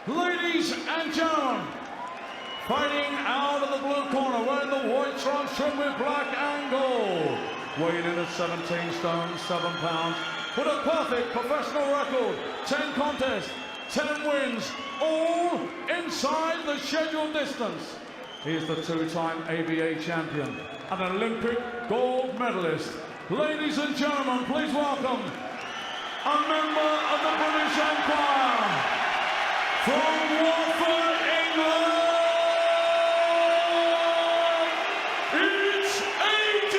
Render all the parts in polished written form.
Ladies and gentlemen, fighting out of the blue corner, wearing the white trunks trimmed with black and gold, weighing in at 17 stone, 7 pounds, with a perfect professional record, 10 contests, 10 wins, all inside the scheduled distance. He is the two-time ABA champion and an Olympic gold medalist. Ladies and gentlemen, please welcome a member of the British Empire, from Watford, England, it's AJ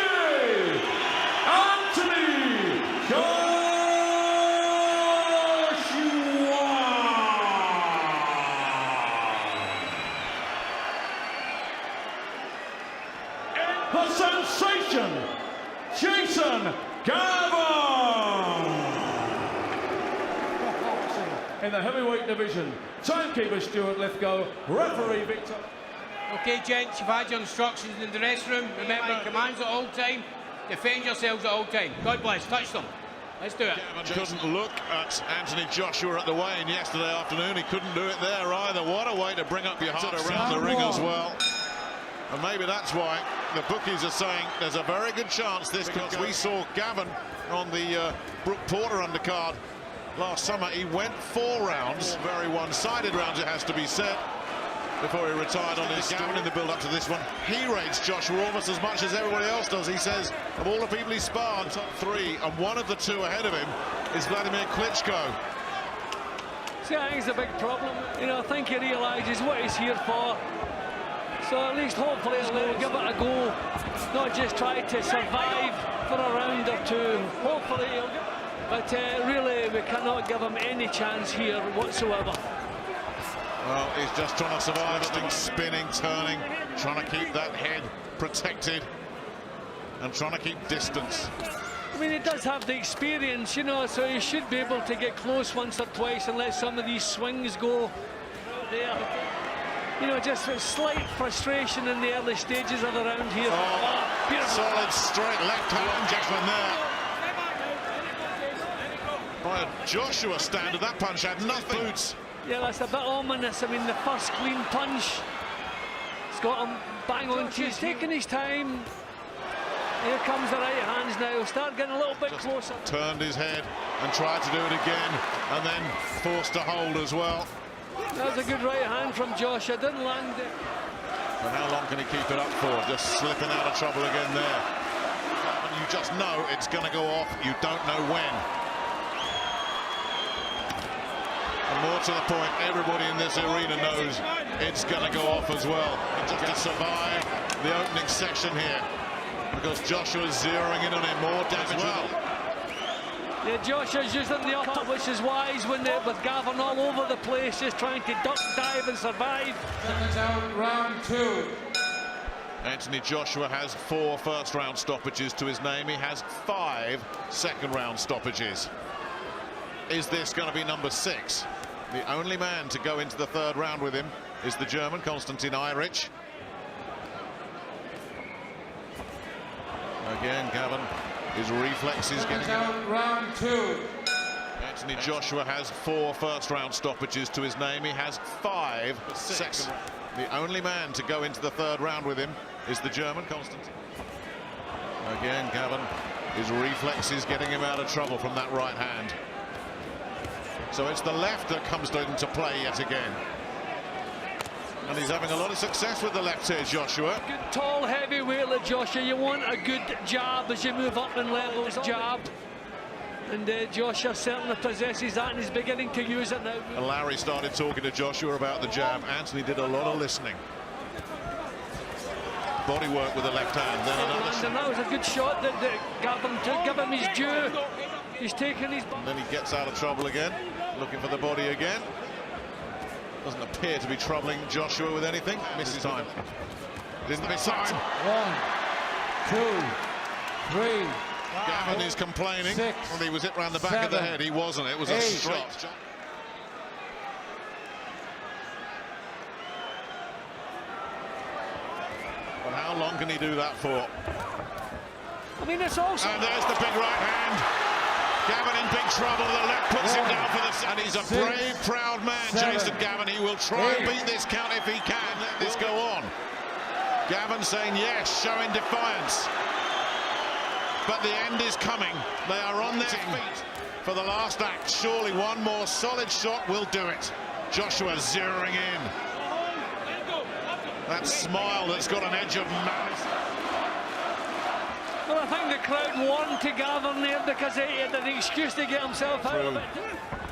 Anthony Joshua. And the sensation, Jason Gavern. In the heavyweight division, timekeeper Stuart Lithgow, referee Victor. Okay, gents, you've had your instructions in the dressing room. Remember, commands at all time. Defend yourselves at all time. God bless. Touch them. Let's do it. Gavin couldn't look at Anthony Joshua at the weigh-in yesterday afternoon. He couldn't do it there either. What a way to bring up your heart around the ring as well. And maybe that's why the bookies are saying there's a very good chance this, because we saw Gavin on the Brooke Porter undercard last summer. He went 4 rounds, very one-sided rounds it has to be said, before he retired on his Gavin in the build-up to this one. He rates Joshua almost as much as everybody else does. He says of all the people he sparred, top 3, and one of the 2 ahead of him is Vladimir Klitschko. See, I think it's a big problem. You know, I think he realises what he's here for. So at least hopefully he'll give it a go, not just try to survive for a round or 2. Hopefully he'll get. But really, we cannot give him any chance here whatsoever. Well, he's just trying to survive, things spinning, turning, trying to keep that head protected and trying to keep distance. I mean, he does have the experience, you know, so he should be able to get close once or twice and let some of these swings go there. You know, just a slight frustration in the early stages of the round here. Oh, solid straight left hand judgment there. By a Joshua standard, that punch had nothing. Boots. Yeah, that's a bit ominous. I mean, the first clean punch, it's got him bang on. He's taking his time. Here comes the right hands now. He'll start getting a little bit closer. Turned his head and tried to do it again, and then forced to hold as well. That was a good right hand from Joshua. Didn't land it. But how long can he keep it up for? Just slipping out of trouble again there. And you just know it's going to go off. You don't know when. And more to the point, everybody in this arena knows it's going to go off as well. And just to survive the opening section here, because Joshua's zeroing in on him, more damage well. Yeah, Joshua's using the upper, which is wise when with Gavern all over the place, just trying to duck, dive and survive. Seconds out, round 2. Anthony Joshua has 4 first-round stoppages to his name. He has 5 second-round stoppages. Is this going to be number 6? The only man to go into the 3rd round with him is the German Konstantin Eirich. Again, Gavin, his reflexes getting out, round 2. Anthony Joshua has 4 first-round stoppages to his name. He has 5 second. The only man to go into the 3rd round with him is the German Konstantin. Again, Gavin, his reflexes getting him out of trouble from that right hand. So it's the left that comes into play yet again. And he's having a lot of success with the left here, Joshua. Good tall heavyweight like Joshua. You want a good jab as you move up in levels, jab. And Joshua certainly possesses that and he's beginning to use it now. And Larry started talking to Joshua about the jab. Anthony did a lot of listening. Body work with the left hand, then another. And that was a good shot that Gavin took. Give him his due. He's taking his. And then he gets out of trouble again, looking for the body again. Doesn't appear to be troubling Joshua with anything. Misses time. Didn't miss time. 1, 2, 3. Gavin is complaining. 6, well, he was hit round the back 7, of the head. He wasn't. It was 8, a shot. But how long can he do that for? I mean, it's also. And there's the big right hand. Gavin in big trouble. The left puts him down for the. And he's a brave, proud man, 7, Jason Gavern. He will try and beat this count if he can. Let this go on. Gavern saying yes, showing defiance. But the end is coming. They are on their feet for the last act. Surely one more solid shot will do it. Joshua zeroing in. That smile that's got an edge of malice. Well, I think the crowd warmed to Gavern there because he had an excuse to get himself out of it.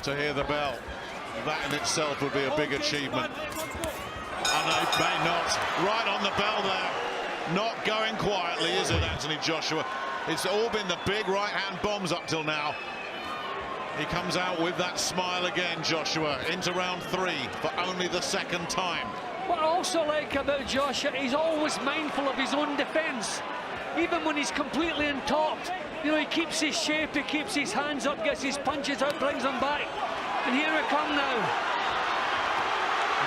To hear the bell, that in itself would be a big achievement. And they may not. Right on the bell there. Not going quietly, is it, Anthony Joshua? It's all been the big right-hand bombs up till now. He comes out with that smile again, Joshua, into round 3 for only the second time. What I also like about Joshua, he's always mindful of his own defence. Even when he's completely on top, you know, he keeps his shape, he keeps his hands up, gets his punches out, brings them back. And here we come now.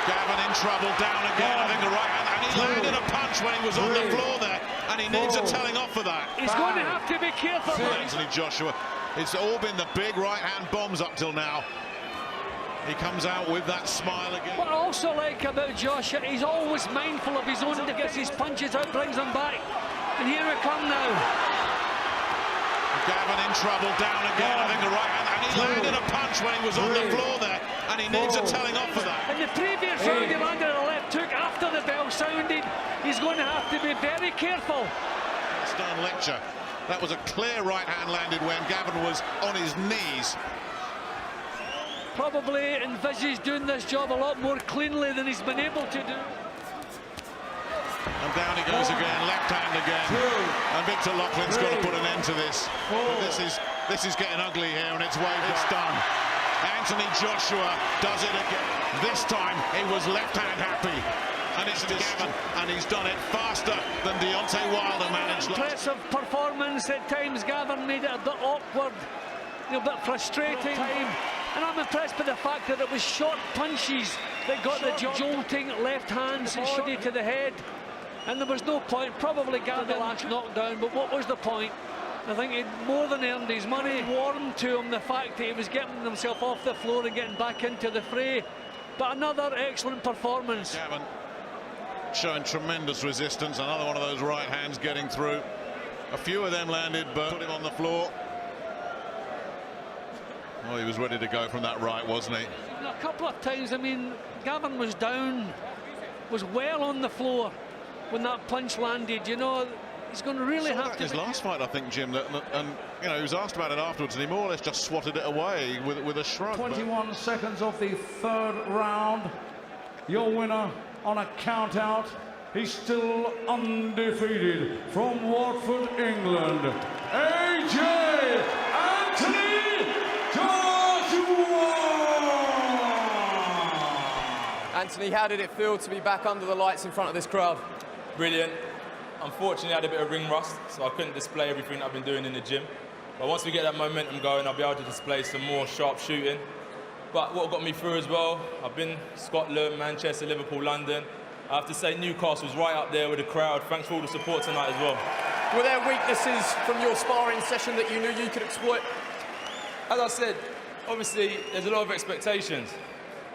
Gavern in trouble, down again, I think the right hand, and he landed a punch when he was on the floor there, and he needs a telling off for that. He's going to have to be careful. Anthony Joshua, it's all been the big right-hand bombs up till now. He comes out with that smile again. What I also like about Joshua, he's always mindful of his own, gets his punches out, brings them back. And here we come now. Gavern in trouble, down again, I think the right hand, and he landed a punch when he was on the floor there, and he needs a telling off for that. In the previous round, he landed a left hook after the bell sounded. He's going to have to be very careful. Stern lecture. That was a clear right hand landed when Gavern was on his knees. Probably envisages doing this job a lot more cleanly than he's been able to do. And down he goes again, left hand again. And Victor Loughlin's got to put an end to this. This is getting ugly here, and it's waved. It's done. Anthony Joshua does it again. This time he was left hand happy. And it's Gavern, and he's done it faster than Deontay Wilder managed. Impressive performance. At times Gavern made it a bit awkward, a bit frustrating. And I'm impressed by the fact that it was short punches that got the jolting left hand body to the head. And there was no point, probably Gavern the last knockdown, but what was the point? I think he'd more than earned his money. Warmed to him the fact that he was getting himself off the floor and getting back into the fray. But another excellent performance. Gavern showing tremendous resistance, another one of those right hands getting through. A few of them landed, but put him on the floor. Well, he was ready to go from that right, wasn't he? A couple of times, I mean, Gavern was down, was well on the floor when that punch landed. You know, he's going to really have to. His last fight, I think, Jim, and you know, he was asked about it afterwards, and he more or less just swatted it away with a shrug. 21 seconds of the 3rd round. Your winner on a count out. He's still undefeated from Watford, England. AJ Anthony Joshua! Anthony, how did it feel to be back under the lights in front of this crowd? Brilliant. Unfortunately, I had a bit of ring rust, so I couldn't display everything I've been doing in the gym. But once we get that momentum going, I'll be able to display some more sharp shooting. But what got me through as well, I've been Scotland, Manchester, Liverpool, London. I have to say Newcastle's right up there with the crowd. Thanks for all the support tonight as well. Were there weaknesses from your sparring session that you knew you could exploit? As I said, obviously there's a lot of expectations.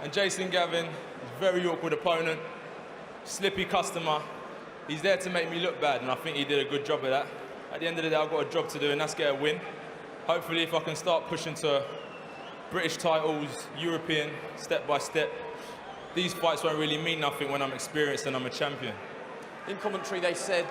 And Jason Gavern is a very awkward opponent, slippy customer. He's there to make me look bad, and I think he did a good job of that. At the end of the day, I've got a job to do, and that's get a win. Hopefully, if I can start pushing to British titles, European, step by step, these fights won't really mean nothing when I'm experienced and I'm a champion. In commentary, they said